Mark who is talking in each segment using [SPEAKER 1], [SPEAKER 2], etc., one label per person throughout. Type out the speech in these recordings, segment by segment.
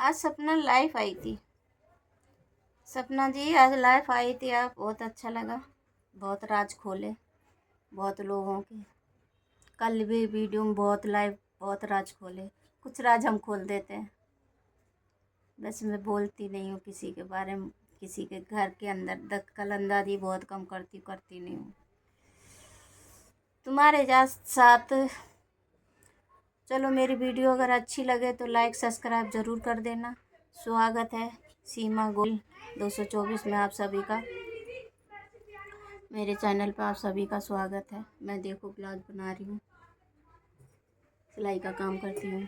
[SPEAKER 1] आज सपना life I थी। सपना जी आज लाइफ आई थी, आप बहुत अच्छा लगा। बहुत राज खोले बहुत लोगों के। कल भी वीडियो में बहुत लाइव बहुत राज खोले। कुछ राज हम खोल देते हैं। बस मैं बोलती नहीं हूँ किसी के बारे में, किसी के घर के अंदर दखल अंदाजी बहुत कम करती नहीं हूँ। तुम्हारे साथ चलो, मेरी वीडियो अगर अच्छी लगे तो लाइक सब्सक्राइब ज़रूर कर देना। स्वागत है सीमा गोल 224 में आप सभी का। मेरे चैनल पर आप सभी का स्वागत है। मैं देखो ब्लाउज बना रही हूँ, सिलाई का काम करती हूँ,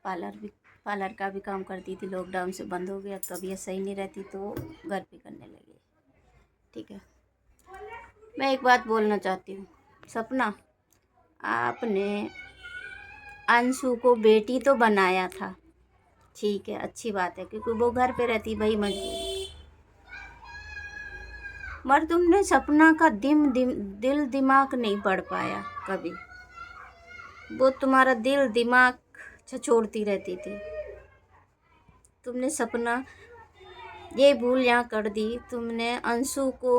[SPEAKER 1] पार्लर का भी काम करती थी। लॉकडाउन से बंद हो गया, तबीयत सही नहीं रहती तो घर पे करने लगी। ठीक है, मैं एक बात बोलना चाहती हूँ। सपना, आपने अंशु को बेटी तो बनाया था, ठीक है, अच्छी बात है, क्योंकि वो घर पे रहती भाई मजबूरी। मगर तुमने सपना का दिल दिमाग नहीं पढ़ पाया कभी। वो तुम्हारा दिल दिमाग छछोड़ती रहती थी। तुमने सपना ये भूल यहाँ कर दी, तुमने अंशु को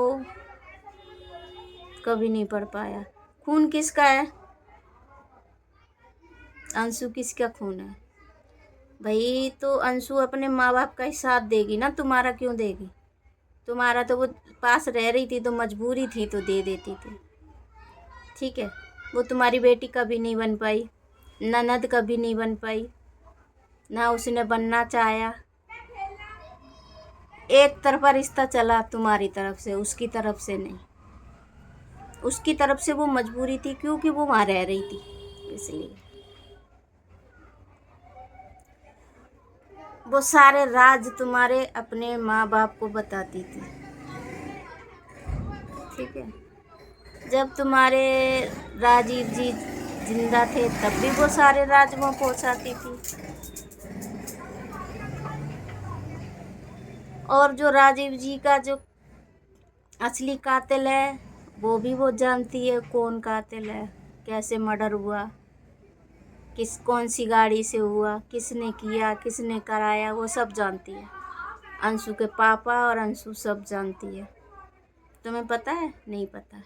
[SPEAKER 1] कभी नहीं पढ़ पाया। खून किसका है? अंशु किसका खून है भाई? तो अंशु अपने माँ बाप का ही साथ देगी ना, तुम्हारा क्यों देगी? तुम्हारा तो वो पास रह रही थी तो मजबूरी थी तो दे देती थी, ठीक है। वो तुम्हारी बेटी कभी नहीं बन पाई, ननद कभी नहीं बन पाई, ना उसने बनना चाहा। एक तरफा रिश्ता चला तुम्हारी तरफ से, उसकी तरफ से नहीं। उसकी तरफ से वो मजबूरी थी, क्योंकि वो वहाँ रह रही थी, इसलिए। वो सारे राज तुम्हारे अपने माँ बाप को बताती थी, ठीक है। जब तुम्हारे राजीव जी जिंदा थे तब भी वो सारे राज वो पहुँचाती थी। और जो राजीव जी का जो असली कातिल है वो भी वो जानती है, कौन कातिल है, कैसे मर्डर हुआ, कौन सी गाड़ी से हुआ, किसने किया, किसने कराया, वो सब जानती है। अंशु के पापा और अंशु सब जानती है। तुम्हें पता है? नहीं पता है।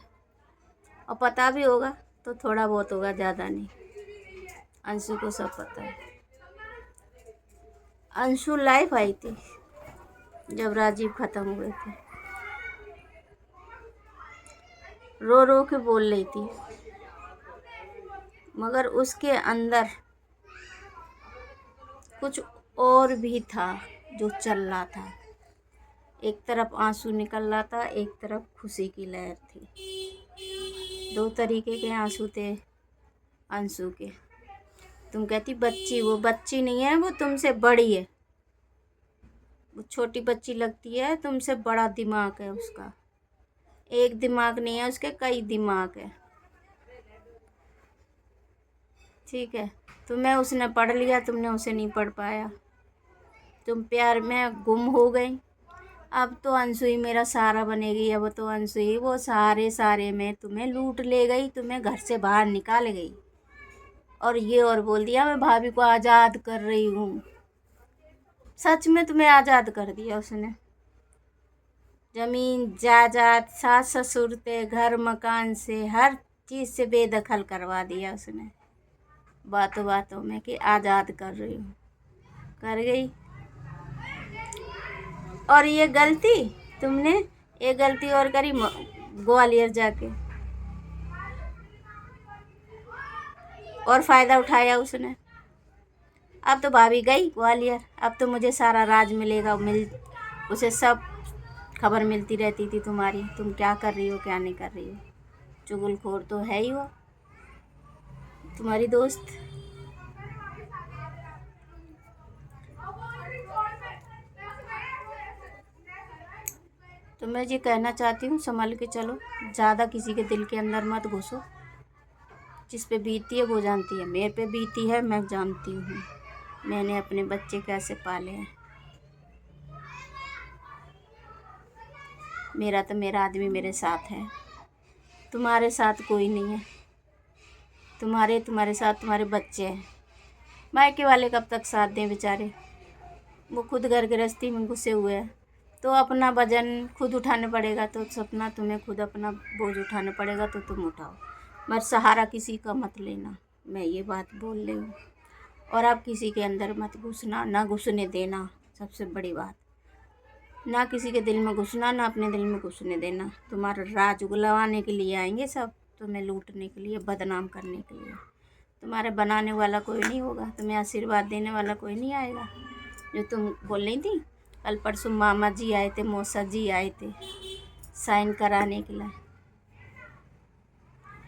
[SPEAKER 1] और पता भी होगा तो थोड़ा बहुत होगा, ज़्यादा नहीं। अंशु को सब पता है। अंशु लाइफ आई थी जब राजीव खत्म हुए थे। रो रो के बोल रही थी, मगर उसके अंदर कुछ और भी था जो चल रहा था। एक तरफ आंसू निकल रहा था, एक तरफ खुशी की लहर थी। दो तरीके के आंसू थे अंशु के। तुम कहती बच्ची, वो बच्ची नहीं है, वो तुमसे बड़ी है। वो छोटी बच्ची लगती है, तुमसे बड़ा दिमाग है उसका। एक दिमाग नहीं है उसके, कई दिमाग है, ठीक है। तुम्हें उसने पढ़ लिया, तुमने उसे नहीं पढ़ पाया। तुम प्यार में गुम हो गई। अब तो अंशु ही मेरा सहारा बनेगी। अब तो अंशु ही वो सारे में तुम्हें लूट ले गई, तुम्हें घर से बाहर निकाल गई। और ये और बोल दिया मैं भाभी को आज़ाद कर रही हूँ। सच में तुम्हें आज़ाद कर दिया उसने। जमीन जायदाद, सास ससुर से, घर मकान से, हर चीज़ से बेदखल करवा दिया उसने, बातों बातों में कि आज़ाद कर रही हूँ। कर गई। और ये गलती तुमने, ये गलती और करी ग्वालियर जाके, और फ़ायदा उठाया उसने। अब तो भाभी गई ग्वालियर, अब तो मुझे सारा राज मिलेगा। उसे सब खबर मिलती रहती थी तुम्हारी, तुम क्या कर रही हो क्या नहीं कर रही हो। चुगलखोर तो है ही वो तुम्हारी दोस्त। तो मैं ये कहना चाहती हूँ, संभल के चलो, ज़्यादा किसी के दिल के अंदर मत घुसो। जिस पे बीती है वो जानती है। मेरे पे बीती है, मैं जानती हूँ। मैंने अपने बच्चे कैसे पाले हैं। मेरा तो मेरा आदमी मेरे साथ है, तुम्हारे साथ कोई नहीं है। तुम्हारे साथ तुम्हारे बच्चे हैं। मायके वाले कब तक साथ दें बेचारे। वो खुद घर गृहस्थी में घुसे हुए हैं, तो अपना वजन खुद उठाना पड़ेगा। तो सपना तुम्हें खुद अपना बोझ उठाना पड़ेगा, तो तुम उठाओ, मगर सहारा किसी का मत लेना। मैं ये बात बोल रही हूँ। और आप किसी के अंदर मत घुसना, ना घुसने देना। सबसे बड़ी बात, ना किसी के दिल में घुसना, ना अपने दिल में घुसने देना। तुम्हारा राज उगलवाने के लिए आएंगे सब, तुम्हें लूटने के लिए, बदनाम करने के लिए। तुम्हारे बनाने वाला कोई नहीं होगा, तुम्हें आशीर्वाद देने वाला कोई नहीं आएगा। जो तुम बोल रही थी, कल परसों मामा जी आए थे, मौसा जी आए थे साइन कराने के लिए।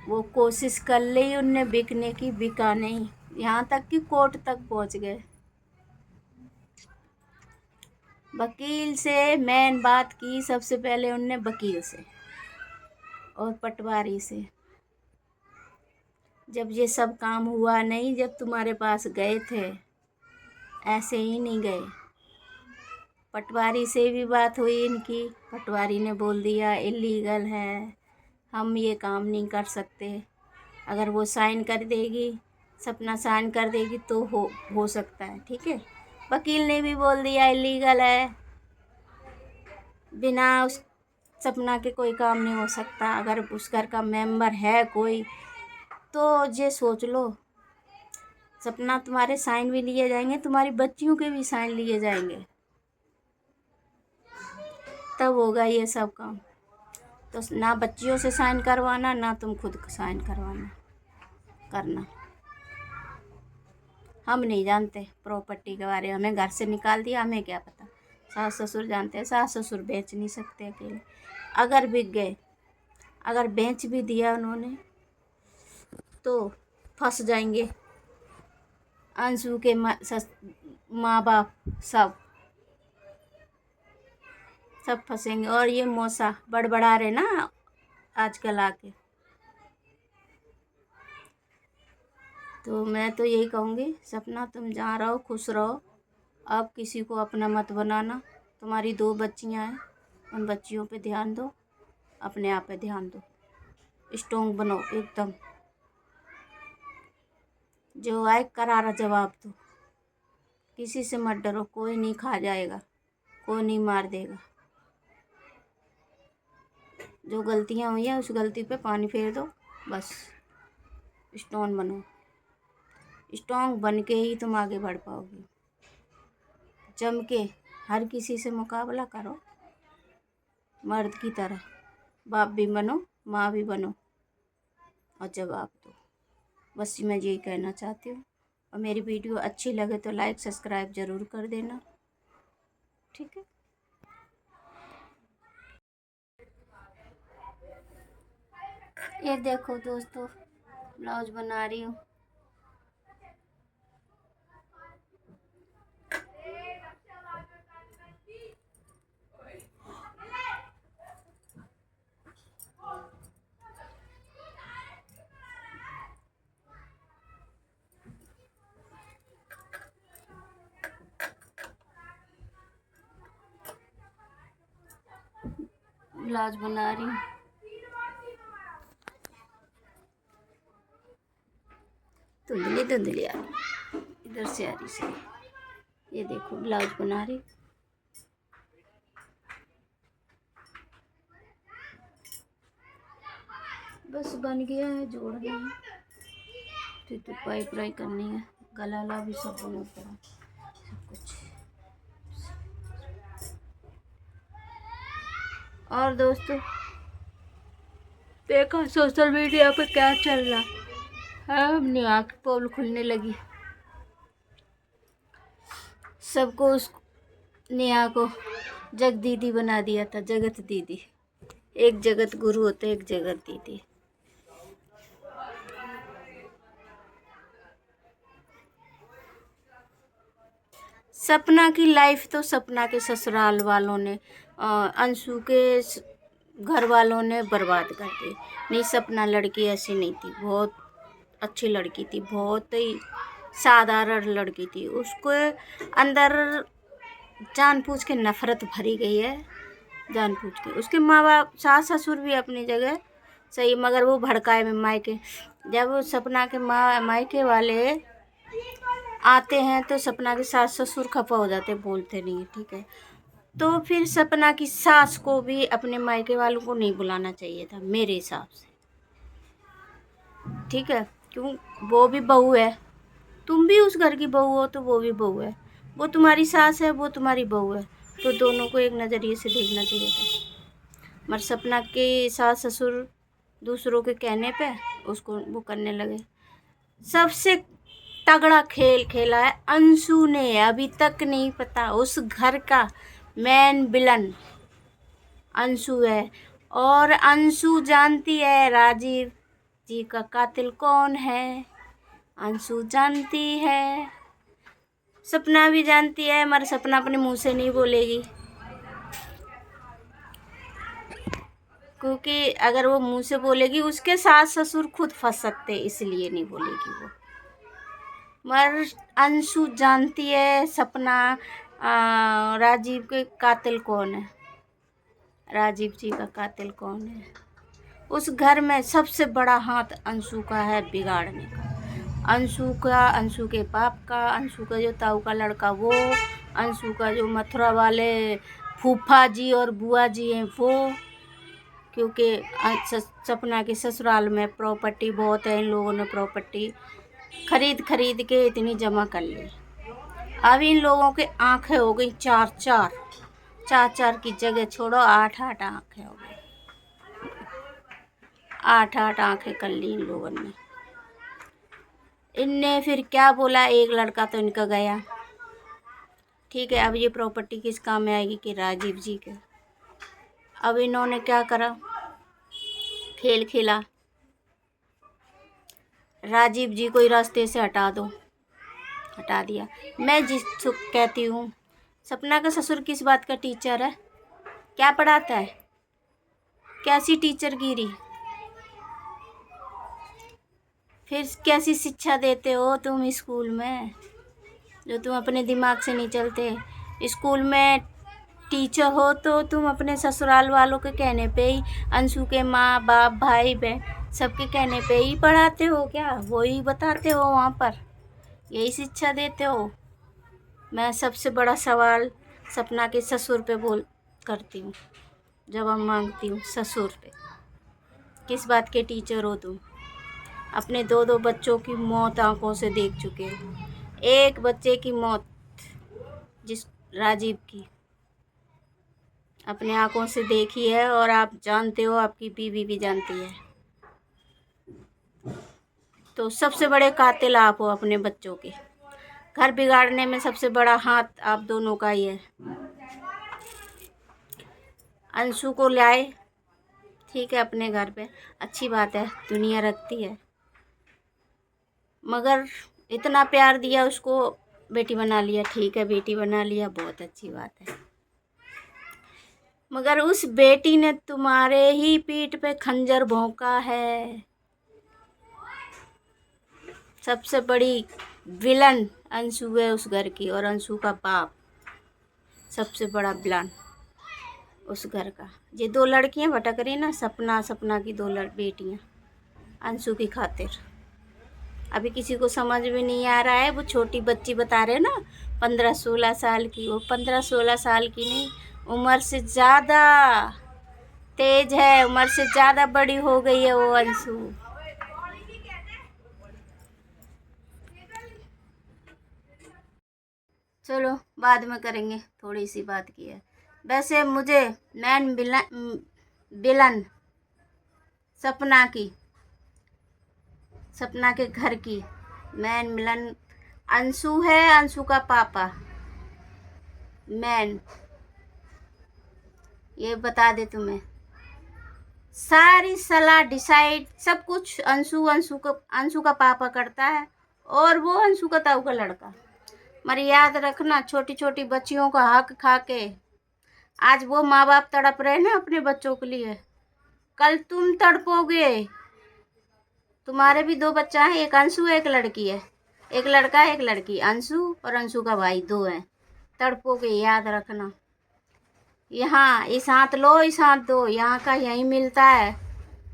[SPEAKER 1] वो कोशिश कर ली उनने बिकने की, बिका नहीं, यहाँ तक कि कोर्ट तक पहुँच गए। वकील से मेन बात की सबसे पहले उनने, वकील से और पटवारी से। जब ये सब काम हुआ नहीं, जब तुम्हारे पास गए थे, ऐसे ही नहीं गए। पटवारी से भी बात हुई इनकी, पटवारी ने बोल दिया इलीगल है, हम ये काम नहीं कर सकते। अगर वो साइन कर देगी, सपना साइन कर देगी तो हो सकता है, ठीक है। वकील ने भी बोल दिया इलीगल है, बिना उस सपना के कोई काम नहीं हो सकता। अगर उस घर का मेंबर है कोई, तो ये सोच लो, सपना तुम्हारे साइन भी लिए जाएंगे, तुम्हारी बच्चियों के भी साइन लिए जाएंगे, तब होगा ये सब काम। तो ना बच्चियों से साइन करवाना, ना तुम खुद साइन करना। हम नहीं जानते प्रॉपर्टी के बारे में, हमें घर से निकाल दिया, हमें क्या पता। सास ससुर जानते हैं, सास ससुर बेच नहीं सकते अकेले। अगर बिक गए, अगर बेच भी दिया उन्होंने, तो फंस जाएंगे अंशु के माँ बाप, सब फंसेंगे। और ये मौसा बड़बड़ा रहे ना आजकल आके, तो मैं तो यही कहूँगी, सपना तुम जहाँ रहो खुश रहो। अब किसी को अपना मत बनाना। तुम्हारी 2 बच्चियाँ हैं, उन बच्चियों पे ध्यान दो, अपने आप पे ध्यान दो, स्ट्रॉन्ग बनो एकदम। जो आए करारा जवाब दो, किसी से मत डरो, कोई नहीं खा जाएगा, कोई नहीं मार देगा। जो गलतियाँ हुई हैं उस गलती पे पानी फेर दो, बस स्ट्रॉन्ग बनो। स्ट्रॉन्ग बन के ही तुम आगे बढ़ पाओगे। जम के हर किसी से मुकाबला करो, मर्द की तरह। बाप भी बनो, माँ भी बनो, और जवाब दो। बस मैं यही कहना चाहती हूँ। और मेरी वीडियो अच्छी लगे तो लाइक सब्सक्राइब ज़रूर कर देना, ठीक है। ये देखो दोस्तों, ब्लाउज बना रही हूँ। ब्लाउज बना रही हूँ। धुंधली आ रही, इधर से आ रही सही। ये देखो ब्लाउज बना रही, बस बन गया है, जोड़ रही हूँ। फिर तो पाई करनी है, गला ला भी सब बना पड़ा, सब कुछ। और दोस्तों देखा सोशल मीडिया पे क्या चल रहा है, अपनी आँख पोल खुलने लगी। सबको उस नेहा को जग दीदी बना दिया था, जगत दीदी। एक जगत गुरु होते, एक जगत दीदी। सपना की लाइफ तो सपना के ससुराल वालों ने, अंशु के घर वालों ने बर्बाद कर दी। नहीं, सपना लड़की ऐसी नहीं थी, बहुत अच्छी लड़की थी, बहुत ही साधारण लड़की थी। उसको अंदर जानबूझ के नफ़रत भरी गई है, जानबूझ के। उसके माँ बाप, सास ससुर भी अपनी जगह सही, मगर वो भड़काए में मायके, जब सपना के मायके वाले आते हैं तो सपना के सास ससुर खफा हो जाते, बोलते नहीं है, ठीक है। तो फिर सपना की सास को भी अपने मायके वालों को नहीं बुलाना चाहिए था मेरे हिसाब से, ठीक है। क्यों? वो भी बहू है, तुम भी उस घर की बहू हो तो वो भी बहू है, वो तुम्हारी सास है, वो तुम्हारी बहू है, तो दोनों को एक नज़रिए से देखना चाहिए था। मगर सपना के सास ससुर दूसरों के कहने पे उसको वो करने लगे। सबसे तगड़ा खेल खेला है अंशु ने, अभी तक नहीं पता उस घर का मेन विलन अंशु है। और अंशु जानती है राजीव जी का कातिल कौन है, अंशु जानती है, सपना भी जानती है, मगर सपना अपने मुंह से नहीं बोलेगी, क्योंकि अगर वो मुंह से बोलेगी उसके सास ससुर खुद फंस सकते, इसलिए नहीं बोलेगी वो। मगर अंशु जानती है सपना राजीव के कातिल कौन है, राजीव जी का कातिल कौन है। उस घर में सबसे बड़ा हाथ अंशु का है बिगाड़ने का, अंशु का, अंशु के बाप का, अंशु का जो ताऊ का लड़का वो, अंशु का जो मथुरा वाले फूफा जी और बुआ जी हैं वो, क्योंकि सपना के ससुराल में प्रॉपर्टी बहुत है, इन लोगों ने प्रॉपर्टी खरीद खरीद के इतनी जमा कर ली। अब इन लोगों के आंखें हो गई चार चार की जगह छोड़ो 8 आंखें हो गई, 8 आंखें कर ली इन लोगों ने। इनने फिर क्या बोला, एक लड़का तो इनका गया, ठीक है। अब ये प्रॉपर्टी किस काम में आएगी कि राजीव जी के। अब इन्होंने क्या करा, खेल खेला, राजीव जी को रास्ते से हटा दो, हटा दिया। मैं जिस कहती हूँ सपना का ससुर किस बात का टीचर है, क्या पढ़ाता है, कैसी टीचर गिरी, फिर कैसी शिक्षा देते हो तुम स्कूल में, जो तुम अपने दिमाग से नहीं चलते। स्कूल में टीचर हो तो तुम अपने ससुराल वालों के कहने पे ही, अंशु के माँ बाप भाई बहन सबके कहने पे ही पढ़ाते हो क्या, वो ही बताते हो वहाँ पर, यही शिक्षा देते हो। मैं सबसे बड़ा सवाल सपना के ससुर पे करती हूँ, जवाब मांगती हूँ ससुर पे, किस बात के टीचर हो तुम। अपने 2 बच्चों की मौत आंखों से देख चुके हो, एक बच्चे की मौत जिस राजीव की अपने आंखों से देखी है, और आप जानते हो, आपकी बीवी भी जानती है। तो सबसे बड़े कातिल आप हो अपने बच्चों के, घर बिगाड़ने में सबसे बड़ा हाथ आप दोनों का ही है। अंशु को लाए, ठीक है, अपने घर पे, अच्छी बात है, दुनिया रखती है, मगर इतना प्यार दिया उसको, बेटी बना लिया, ठीक है, बेटी बना लिया, बहुत अच्छी बात है, मगर उस बेटी ने तुम्हारे ही पीठ पे खंजर भोंका है। सबसे बड़ी विलन अंशु है उस घर की, और अंशु का बाप सबसे बड़ा विलन उस घर का। ये 2 लड़कियां भटक रही ना, सपना की 2 बेटियां अंशु की खातिर। अभी किसी को समझ में नहीं आ रहा है, वो छोटी बच्ची बता रहे ना 15-16 साल की, वो 15-16 साल की नहीं, उम्र से ज़्यादा तेज है, उम्र से ज़्यादा बड़ी हो गई है वो अंशु। चलो बाद में करेंगे, थोड़ी सी बात की है। वैसे मुझे मैन विलन सपना के घर की मैन विलन अंशु है, अंशु का पापा मैन, ये बता दे तुम्हें। सारी सलाह डिसाइड सब कुछ अंशु का पापा करता है, और वो अंशु का ताऊ का लड़का। मगर याद रखना, छोटी छोटी बच्चियों का हक खा के आज वो माँ बाप तड़प रहे ना अपने बच्चों के लिए, कल तुम तड़पोगे। तुम्हारे भी 2 बच्चा हैं, एक अंशु है, एक लड़की है, एक लड़का है, एक लड़की, अंशु और अंशु का भाई 2 हैं, तड़पोगे, याद रखना। यहाँ इस हाथ लो, इस हाथ दो, यहाँ का यही मिलता है,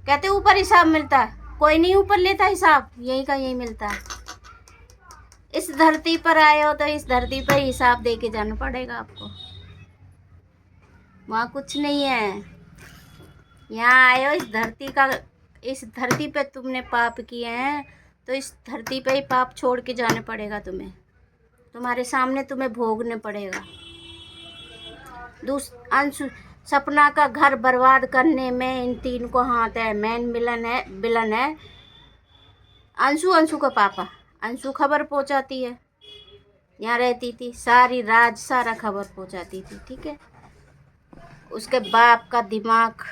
[SPEAKER 1] कहते ऊपर हिसाब मिलता है, कोई नहीं ऊपर लेता हिसाब, यही का यही मिलता है। इस धरती पर आए हो तो इस धरती पर हिसाब दे के जाना पड़ेगा आपको। वहाँ कुछ नहीं है। यहाँ आए हो इस धरती पे तुमने पाप किए हैं तो इस धरती पे ही पाप छोड़ के जाने पड़ेगा तुम्हें। तुम्हारे सामने तुम्हें भोगने पड़ेगा। अंशु सपना का घर बर्बाद करने में इन तीन को हाथ है। मेन विलन है अंशु का पापा। अंशु खबर पहुंचाती है, यहाँ रहती थी, सारा खबर पहुंचाती थी, ठीक है। उसके बाप का दिमाग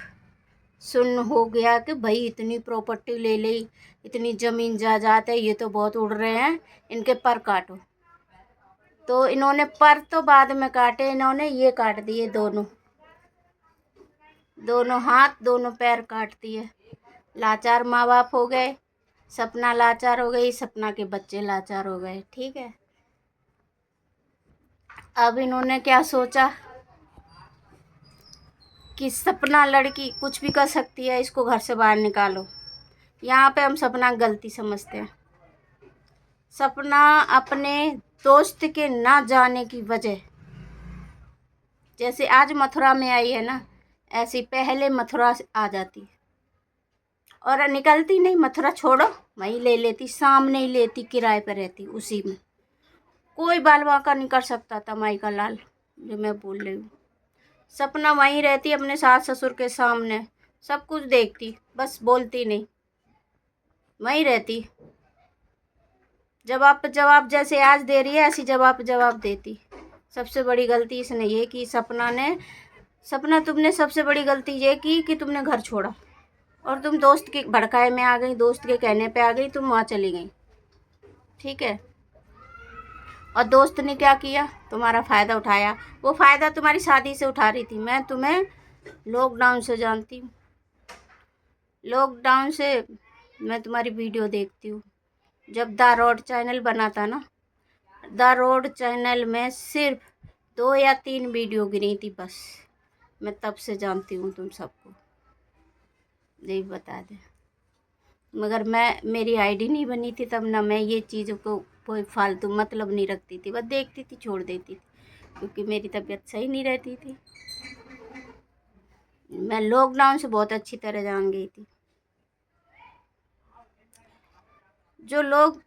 [SPEAKER 1] सुन्न हो गया कि भाई इतनी प्रॉपर्टी ले ली, इतनी ज़मीन जायदाद है, ये तो बहुत उड़ रहे हैं, इनके पर काटो। तो इन्होंने पर तो बाद में काटे, इन्होंने ये काट दिए, दोनों हाथ दोनों पैर काट दिए। लाचार माँ बाप हो गए, सपना लाचार हो गई, सपना के बच्चे लाचार हो गए, ठीक है। अब इन्होंने क्या सोचा कि सपना लड़की कुछ भी कर सकती है, इसको घर से बाहर निकालो। यहाँ पे हम सपना गलती समझते हैं। सपना अपने दोस्त के ना जाने की वजह, जैसे आज मथुरा में आई है ना, ऐसी पहले मथुरा से आ जाती और निकलती नहीं। मथुरा छोड़ो, वहीं ले लेती, सामने ही लेती, किराए पर रहती, उसी में। कोई बाल बांका नहीं कर सकता था माई का लाल, जो मैं बोल रही हूँ। सपना वहीं रहती अपने सास ससुर के सामने, सब कुछ देखती, बस बोलती नहीं, वहीं रहती। जवाब जैसे आज दे रही है ऐसी जवाब देती। सबसे बड़ी गलती इसने ये की, सपना तुमने सबसे बड़ी गलती ये की कि तुमने घर छोड़ा और तुम दोस्त के भड़काए में आ गई, दोस्त के कहने पे आ गई, तुम वहाँ चली गई, ठीक है। और दोस्त ने क्या किया, तुम्हारा फ़ायदा उठाया। वो फ़ायदा तुम्हारी शादी से उठा रही थी। मैं तुम्हें लॉकडाउन से जानती हूँ, लॉकडाउन से मैं तुम्हारी वीडियो देखती हूँ। जब द रोड चैनल बना था ना, द रोड चैनल में सिर्फ 2 या 3 वीडियो गिरी थी बस। मैं तब से जानती हूँ तुम सबको, यही बता दे। मगर मेरी आईडी नहीं बनी थी तब ना, मैं ये चीज़ों को कोई फालतू मतलब नहीं रखती थी, बस देखती थी, छोड़ देती थी, क्योंकि मेरी तबीयत सही नहीं रहती थी। मैं लॉकडाउन से बहुत अच्छी तरह जान गई थी। जो लोग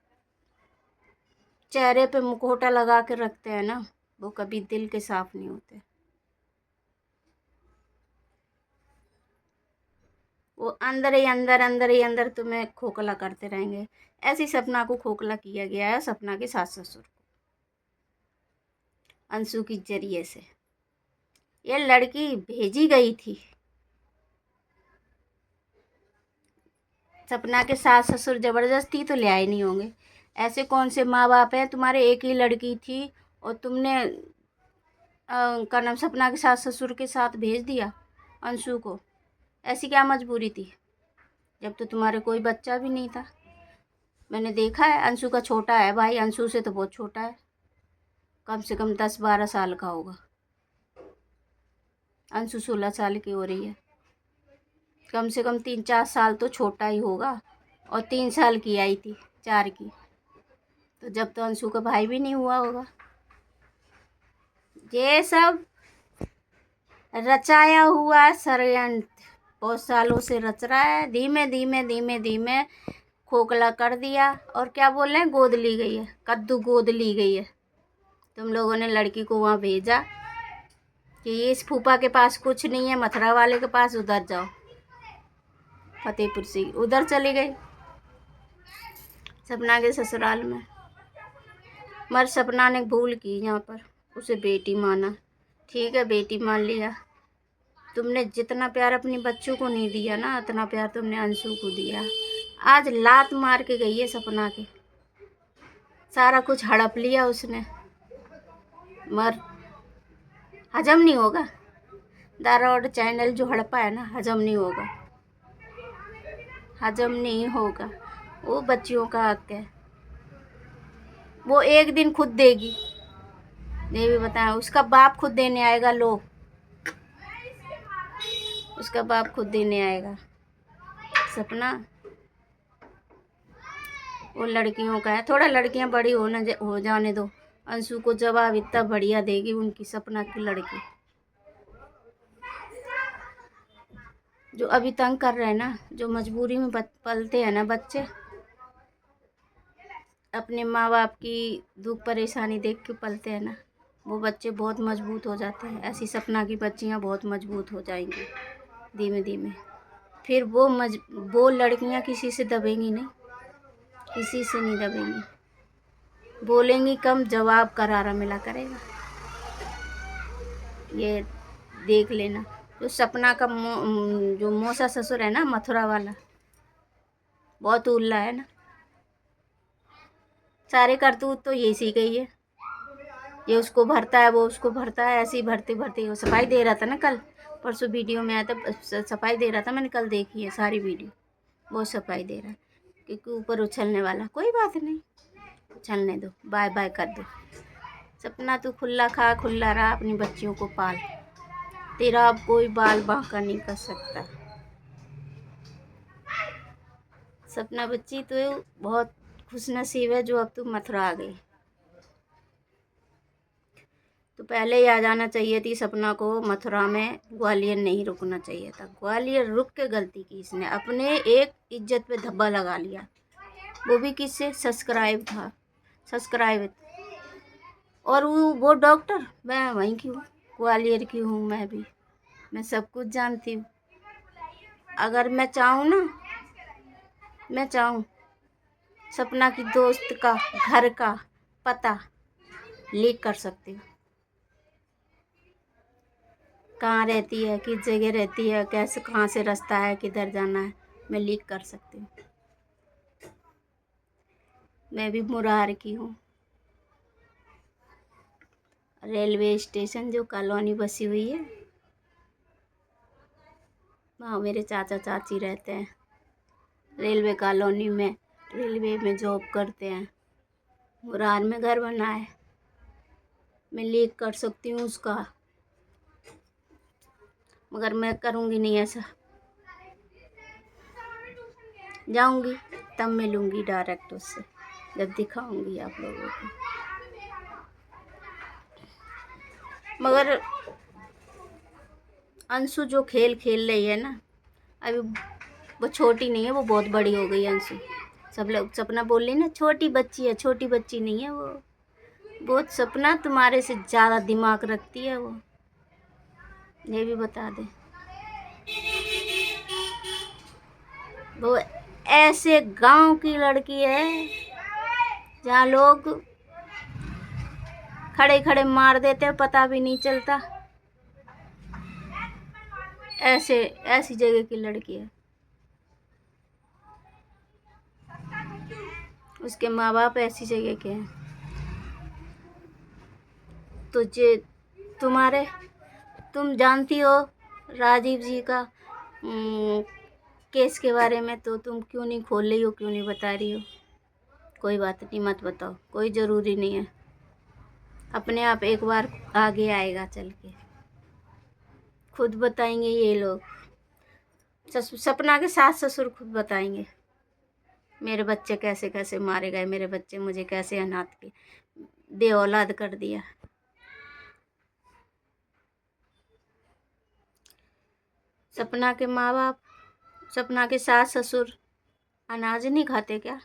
[SPEAKER 1] चेहरे पे मुखौटा लगा के रखते हैं ना, वो कभी दिल के साफ नहीं होते। वो अंदर ही अंदर तुम्हें खोखला करते रहेंगे। ऐसी सपना को खोखला किया गया है, सपना के सास ससुर को, अंशु की जरिए से। ये लड़की भेजी गई थी, सपना के सास ससुर ज़बरदस्ती तो ले आए नहीं होंगे। ऐसे कौन से माँ बाप हैं, तुम्हारे एक ही लड़की थी और तुमने का नाम सपना के सास ससुर के साथ भेज दिया अंशु को। ऐसी क्या मजबूरी थी, जब तो तुम्हारे कोई बच्चा भी नहीं था। मैंने देखा है, अंशु का छोटा है भाई, अंशु से तो बहुत छोटा है, कम से कम 10-12 साल का होगा। अंशु 16 साल की हो रही है, कम से कम 3-4 साल तो छोटा ही होगा। और 3 साल की आई थी, 4 की, तो जब तो अंशु का भाई भी नहीं हुआ होगा। ये सब रचाया हुआ षड्यंत्र बहुत सालों से रच रहा है। धीमे धीमे खोखला कर दिया। और क्या बोल रहे हैं, गोद ली गई है, कद्दू गोद ली गई है। तुम लोगों ने लड़की को वहाँ भेजा कि ये इस फूफा के पास कुछ नहीं है, मथुरा वाले के पास उधर जाओ, फतेहपुर से उधर चली गई, सपना के ससुराल में। मगर सपना ने भूल की, यहाँ पर उसे बेटी माना, ठीक है, बेटी मान लिया। तुमने जितना प्यार अपने बच्चों को नहीं दिया ना, उतना प्यार तुमने अंशु को दिया। आज लात मार के गई है सपना के, सारा कुछ हड़प लिया उसने, मगर हजम नहीं होगा। द रोड चैनल जो हड़पा है ना, हजम नहीं होगा, हजम नहीं होगा। वो बच्चियों का हक है, वो एक दिन खुद देगी। ये भी बताया, उसका बाप खुद देने आएगा। लो, उसका बाप खुद देने आएगा। सपना वो लड़कियों का है, थोड़ा लड़कियां बड़ी हो जाने दो। अंशु को जवाब इतना बढ़िया देगी उनकी सपना की लड़की। जो अभी तंग कर रहे हैं ना, जो मजबूरी में पलते हैं ना बच्चे, अपने माँ बाप की दुख परेशानी देख के पलते हैं ना, वो बच्चे बहुत मजबूत हो जाते हैं। ऐसी सपना की बच्चियाँ बहुत मजबूत हो जाएंगी धीमे धीमे। फिर वो लड़कियाँ किसी से दबेंगी नहीं, किसी से नहीं दबेंगी। बोलेंगी कम, जवाब करारा मिला करेगा। ये देख लेना। जो सपना का जो मौसा ससुर है ना, मथुरा वाला, बहुत उल्ला है ना। सारे करतूत तो ये सीख गई है। ये उसको भरता है, वो उसको भरता है, ऐसे ही भरते भरते। वो सफाई दे रहा था ना कल परसों, वीडियो में आया था, सफाई दे रहा था। मैंने कल देखी है सारी वीडियो। वो सफाई दे रहा है क्योंकि ऊपर उछलने वाला। कोई बात नहीं, उछलने दो, बाय बाय कर दो। सपना तू खुला खा, खुला रहा, अपनी बच्चियों को पाल। तेरा अब कोई बाल बांका नहीं कर सकता। सपना बच्ची तो बहुत खुशनसीब है जो अब तू मथुरा आ गई। तो पहले ही आ जाना चाहिए थी सपना को मथुरा में। ग्वालियर नहीं रुकना चाहिए था। ग्वालियर रुक के गलती की इसने, अपने एक इज्जत पे धब्बा लगा लिया। वो भी किससे? सब्सक्राइब। और वो डॉक्टर, मैं वहीं की हूँ, ग्वालियर की हूँ मैं भी। मैं सब कुछ जानती हूँ। अगर मैं चाहूँ ना, मैं चाहूँ सपना की दोस्त का घर का पता लीक कर सकती हूँ। कहाँ रहती है, किस जगह रहती है, कैसे, कहाँ से रास्ता है, किधर जाना है, मैं लीक कर सकती हूँ। मैं भी मुरार की हूँ। रेलवे स्टेशन जो कॉलोनी बसी हुई है, वहाँ मेरे चाचा चाची रहते हैं। रेलवे कॉलोनी में, रेलवे में जॉब करते हैं। मुरार में घर बना है। मैं लीक कर सकती हूँ उसका, मगर मैं करूँगी नहीं ऐसा। जाऊँगी तब मिलूँगी डायरेक्ट उससे, जब दिखाऊँगी आप लोगों को। मगर अंशु जो खेल खेल रही है ना, अभी वो छोटी नहीं है, वो बहुत बड़ी हो गई अंशु। सब लोग सपना बोल रही ना छोटी बच्ची है, छोटी बच्ची नहीं है वो। बहुत सपना तुम्हारे से ज़्यादा दिमाग रखती है वो, ये भी बता दे। वो ऐसे गांव की लड़की है जहाँ लोग खड़े खड़े मार देते हैं, पता भी नहीं चलता। ऐसी जगह की लड़की है। उसके माँ बाप ऐसी जगह के हैं। तो तुम जानती हो राजीव जी का केस के बारे में, तो तुम क्यों नहीं खोल रही हो, क्यों नहीं बता रही हो? कोई बात नहीं, मत बताओ, कोई ज़रूरी नहीं है। अपने आप एक बार आगे आएगा चल के, खुद बताएंगे ये लोग। सपना के सास ससुर खुद बताएंगे मेरे बच्चे कैसे कैसे मारे गए, मेरे बच्चे मुझे कैसे अनाथ के बे औलाद कर दिया। सपना के माँ बाप, सपना के सास ससुर अनाज नहीं खाते क्या?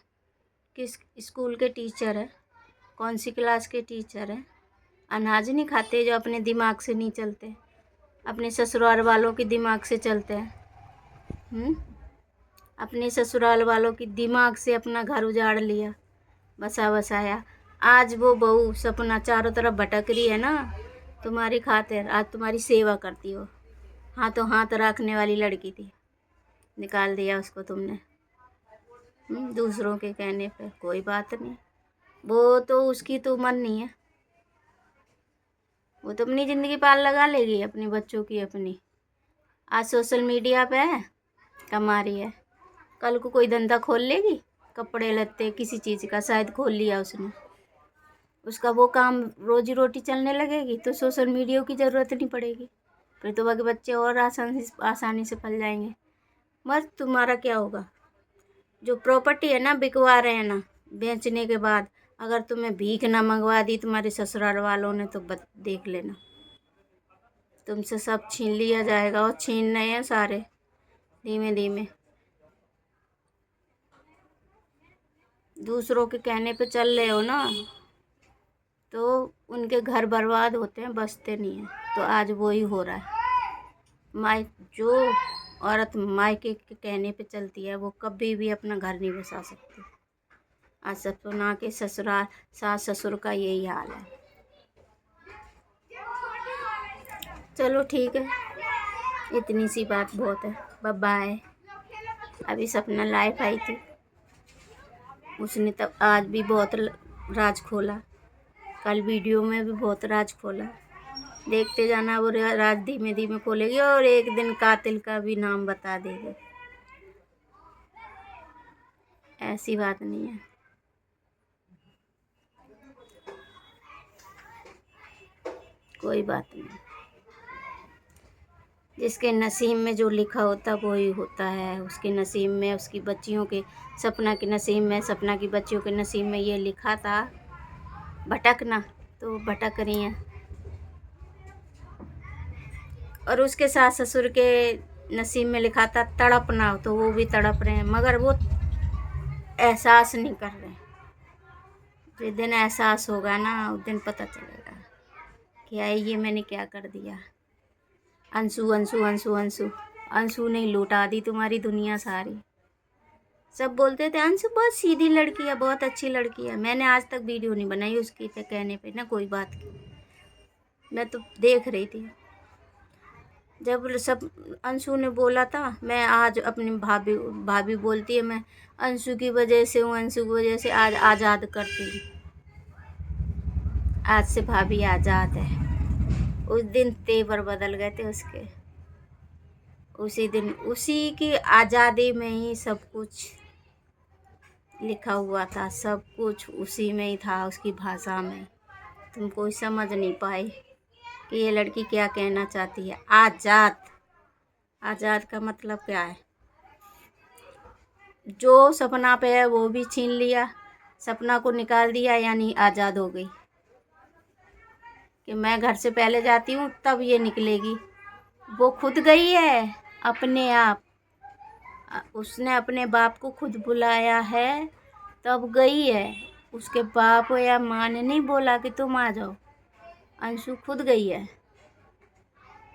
[SPEAKER 1] किस स्कूल के टीचर है, कौन सी क्लास के टीचर है? अनाज नहीं खाते जो अपने दिमाग से नहीं चलते, अपने ससुराल वालों के दिमाग से चलते हैं। अपने ससुराल वालों की दिमाग से अपना घर उजाड़ लिया, बसाया। आज वो बहू सपना चारों तरफ भटक रही है ना तुम्हारी खातिर। आज तुम्हारी सेवा करती हो। हाथों हाथ रखने वाली लड़की थी, निकाल दिया उसको तुमने दूसरों के कहने पे। कोई बात नहीं, वो तो उसकी तो उम्र नहीं है, वो तो अपनी ज़िंदगी पार लगा लेगी अपने बच्चों की अपनी। आज सोशल मीडिया पे है, कमा रही है, कल को कोई धंधा खोल लेगी, कपड़े लत्ते किसी चीज़ का शायद खोल लिया उसने, उसका वो काम रोजी रोटी चलने लगेगी तो सोशल मीडिया की ज़रूरत नहीं पड़ेगी। फिर तो बाकी बच्चे और आसानी से पल जाएंगे। मगर तुम्हारा क्या होगा? जो प्रॉपर्टी है ना बिकवा रहे हैं ना, बेचने के बाद अगर तुम्हें भीख ना मंगवा दी तुम्हारे ससुराल वालों ने तो देख लेना, तुमसे सब छीन लिया जाएगा। और छीन रहे हैं सारे धीमे धीमे, दूसरों के कहने पे चल रहे हो ना तो उनके घर बर्बाद होते हैं, बसते नहीं हैं। तो आज वो ही हो रहा है। जो औरत मायके के कहने पे चलती है वो कभी भी अपना घर नहीं बसा सकती। आज सपना के ससुराल सास ससुर का यही हाल है। चलो ठीक है, इतनी सी बात बहुत है। Bye bye. अभी सपना लाइफ आई थी, उसने तब आज भी बहुत राज खोला, कल वीडियो में भी बहुत राज खोला। देखते जाना, वो राज धीमे धीमे खोलेगी और एक दिन कातिल का भी नाम बता देगी। ऐसी बात नहीं है। कोई बात नहीं, जिसके नसीब में जो लिखा होता वो ही होता है। उसके नसीब में, उसकी बच्चियों के, सपना के नसीब में, सपना की बच्चियों के नसीब में ये लिखा था भटकना, तो भटक रही हैं। और उसके सास ससुर के नसीब में लिखा था तड़पना, तो वो भी तड़प रहे हैं, मगर वो एहसास नहीं कर रहे। जिस दिन एहसास होगा ना उस दिन पता चलेगा क्या है ये मैंने क्या कर दिया। अंशु अंशु अंशु अंशु अंशु ने लूटा दी तुम्हारी दुनिया सारी। सब बोलते थे अंशु बहुत सीधी लड़की है, बहुत अच्छी लड़की है। मैंने आज तक वीडियो नहीं बनाई उसकी पे कहने पे ना कोई बात की, मैं तो देख रही थी। जब सब अंशु ने बोला था, मैं आज अपनी भाभी बोलती है मैं अंशु की वजह से हूँ, अंशु की वजह से आज आज़ाद करती हूँ। आज से भाभी आज़ाद है। उस दिन तेवर बदल गए थे उसके, उसी दिन उसी की आज़ादी में ही सब कुछ लिखा हुआ था, सब कुछ उसी में ही था, उसकी भाषा में। तुम कोई समझ नहीं पाए कि ये लड़की क्या कहना चाहती है। आज़ाद, आज़ाद का मतलब क्या है? जो सपना पे है वो भी छीन लिया, सपना को निकाल दिया, यानी आज़ाद हो गई। कि मैं घर से पहले जाती हूँ तब ये निकलेगी। वो खुद गई है अपने आप, उसने अपने बाप को खुद बुलाया है तब गई है। उसके बाप या माँ ने नहीं बोला कि तुम आ जाओ, अंशु खुद गई है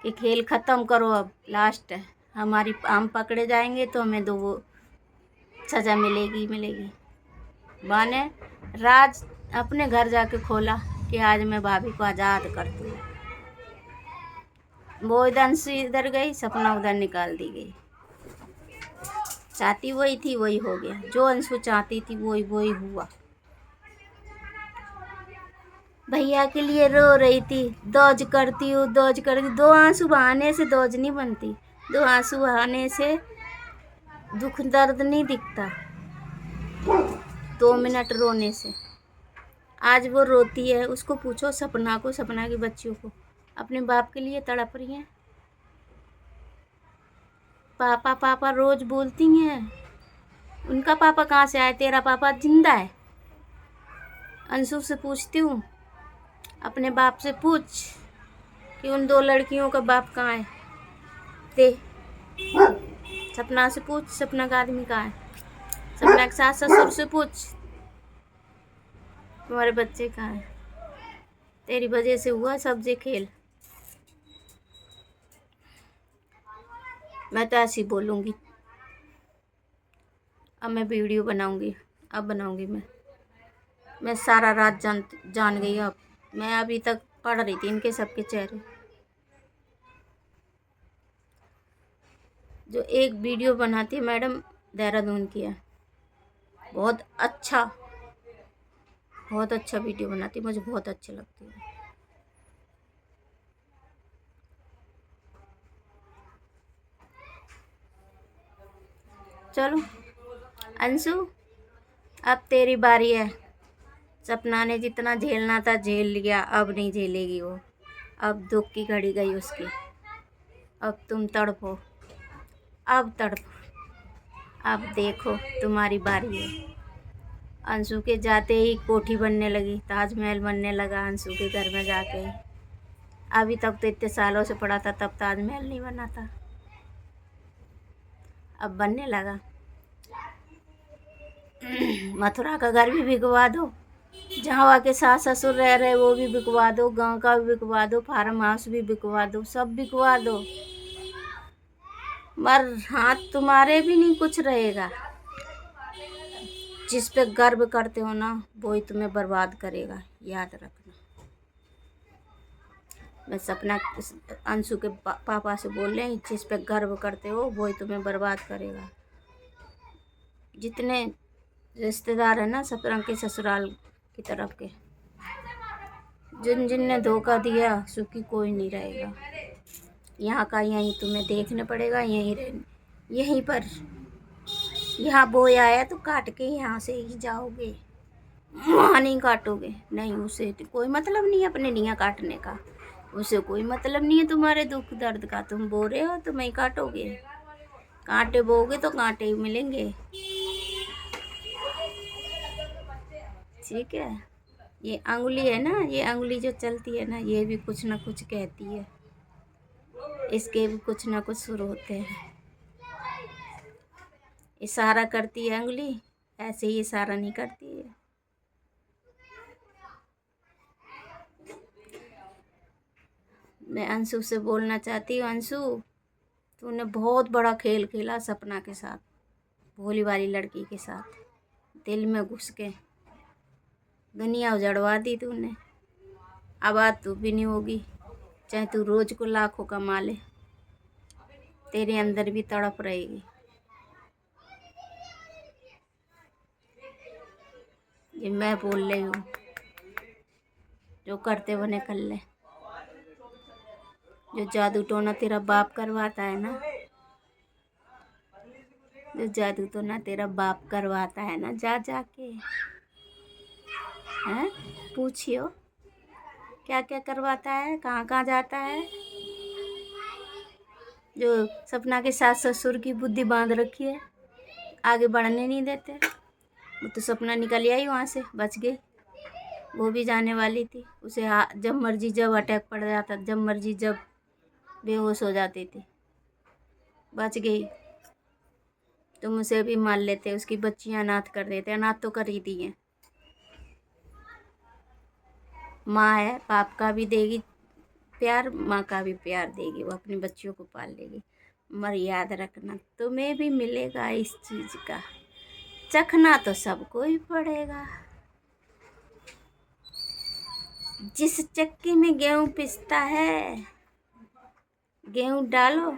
[SPEAKER 1] कि खेल ख़त्म करो, अब लास्ट है, हमारी हम पकड़े जाएंगे तो हमें दो वो सज़ा मिलेगी। माँ ने राज अपने घर जाके खोला कि आज मैं भाभी को आज़ाद करती हूँ। वो इधर से इधर गई, सपना उधर निकाल दी गई। चाहती वही थी वही हो गया, जो अंशु चाहती थी वही हुआ। भैया के लिए रो रही थी, दौज करती हूँ दौज करती। दो आंसू बहाने से दौज नहीं बनती, दो आंसू बहाने से दुख दर्द नहीं दिखता, 2 मिनट रोने से। आज वो रोती है, उसको पूछो सपना को, सपना की बच्चियों को, अपने बाप के लिए तड़प रही हैं। पापा पापा रोज बोलती हैं, उनका पापा कहाँ से आए? तेरा पापा जिंदा है। अंशु से पूछती हूँ, अपने बाप से पूछ कि उन 2 लड़कियों का बाप कहाँ है। ते सपना से पूछ, सपना का आदमी कहाँ है। सपना के सास ससुर से पूछ, तुम्हारे बच्चे कहाँ हैं। तेरी वजह से हुआ सब ये खेल। मैं तो ऐसी बोलूँगी। अब मैं वीडियो बनाऊँगी, अब बनाऊँगी मैं सारा रात जान गई। अब मैं अभी तक पढ़ रही थी इनके सबके चेहरे। जो एक वीडियो बनाती है मैडम, देहरादून की है, बहुत अच्छा वीडियो बनाती है, मुझे बहुत अच्छी लगती है। चलो अंशु, अब तेरी बारी है। सपना ने जितना झेलना था झेल लिया, अब नहीं झेलेगी वो। अब दुख की घड़ी गई उसकी। अब तुम तड़पो, अब तड़पो, अब देखो तुम्हारी बारी है। अंशु के जाते ही कोठी बनने लगी, ताजमहल बनने लगा अंशु के घर में जाके ही। अभी तक तो इतने सालों से पड़ा था, तब ताजमहल नहीं बना था, अब बनने लगा। मथुरा का घर भी बिकवा दो, जहाँ वहाँ के सास ससुर रह रहे वो भी बिकवा दो, गांव का भी बिकवा दो, फार्म हाउस भी बिकवा दो, सब बिकवा दो, मर हाथ तुम्हारे भी नहीं कुछ रहेगा। जिस पे गर्व करते हो ना वो ही तुम्हें बर्बाद करेगा, याद रखना। मैं सपना अंशु के पापा से बोल रहे हैं, जिस पे गर्व करते हो वो ही तुम्हें बर्बाद करेगा। जितने रिश्तेदार हैं ना सपना के ससुराल की तरफ के, जिनने धोखा दिया सुखी कोई नहीं रहेगा। यहाँ का यहीं तुम्हें देखने पड़ेगा, यहीं पर। यहाँ बोया आया तो काट के यहाँ से ही जाओगे, वहाँ नहीं काटोगे। नहीं, उसे कोई मतलब नहीं है अपने निया काटने का, उसे कोई मतलब नहीं है तुम्हारे दुख दर्द का। तुम बो रहे हो तो मैं काटोगे, कांटे बोगे तो कांटे ही मिलेंगे। ठीक है, ये अंगुली है ना, ये अंगुली जो चलती है ना, ये भी कुछ ना कुछ कहती है, इसके भी कुछ ना कुछ सुर होते हैं। इशारा करती है अंगुली, ऐसे ही इशारा नहीं करती है। मैं अंशु से बोलना चाहती हूँ, अंशु तूने बहुत बड़ा खेल खेला सपना के साथ, भोली वाली लड़की के साथ, दिल में घुस के दुनिया उजड़वा दी तूने। अब आज तू भी नहीं होगी, चाहे तू रोज को लाखों कमा ले, तेरे अंदर भी तड़प रहेगी। ये मैं बोल रही हूँ, जो करते बने कर ले। जो जादू टोना तेरा बाप करवाता है ना, जो जादू टोना तेरा बाप करवाता है ना, जा जाके हैं पूछियो क्या क्या करवाता है, कहाँ कहाँ जाता है। जो सपना के सास ससुर की बुद्धि बांध रखी है, आगे बढ़ने नहीं देते। वो तो सपना निकल आई वहाँ से, बच गई। वो भी जाने वाली थी, उसे जब मर्जी जब अटैक पड़ जाता, जब मर्जी जब बेहोश हो जाती थी, बच गई। तुम उसे भी मार लेते, उसकी बच्चियां अनाथ कर देते, अनाथ तो कर ही दी हैं। माँ है, बाप का भी देगी प्यार, माँ का भी प्यार देगी, वो अपनी बच्चियों को पाल लेगी। मगर याद रखना, तुम्हें भी मिलेगा इस चीज़ का, चखना तो सबको ही पड़ेगा। जिस चक्की में गेहूँ पिसता है, गेहूँ डालो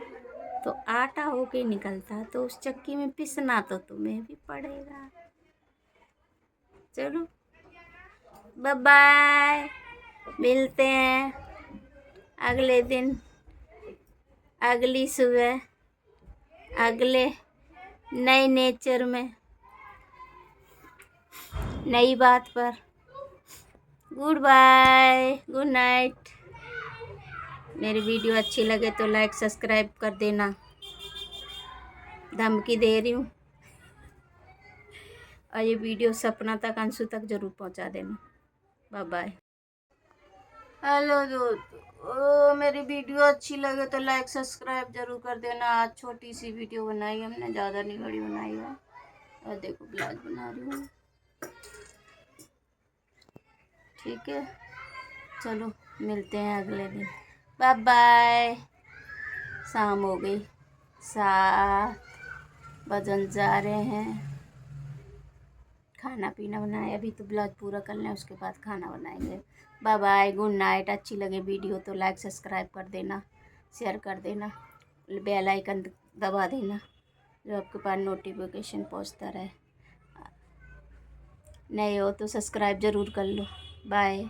[SPEAKER 1] तो आटा होके निकलता, तो उस चक्की में पिसना तो तुम्हें भी पड़ेगा। चलो बाय बाय, मिलते हैं अगले दिन, अगली सुबह, अगले नए नेचर में, नई बात पर। Good bye, good night. मेरी वीडियो अच्छी लगे तो लाइक सब्सक्राइब कर देना, धमकी दे रही हूँ। और ये वीडियो सपना तक, अंशु तक जरूर पहुँचा देना। Bye bye. हेलो दोस्तों, मेरी वीडियो अच्छी लगे तो लाइक सब्सक्राइब जरूर कर देना। आज छोटी सी वीडियो बनाई हमने, ज़्यादा नहीं बड़ी बनाई है। और देखो ब्लाउज बना रही हूँ, ठीक है। चलो मिलते हैं अगले दिन, बाय बाय। शाम हो गई, 7 बजन जा रहे हैं। खाना पीना बनाया, अभी तो ब्लाउज पूरा कर लें, उसके बाद खाना बनाएंगे। Bye bye, good night. अच्छी लगे वीडियो तो लाइक सब्सक्राइब कर देना, शेयर कर देना, बेल आइकन दबा देना, जो आपके पास नोटिफिकेशन पहुंचता रहे। नए हो तो सब्सक्राइब ज़रूर कर लो। बाय।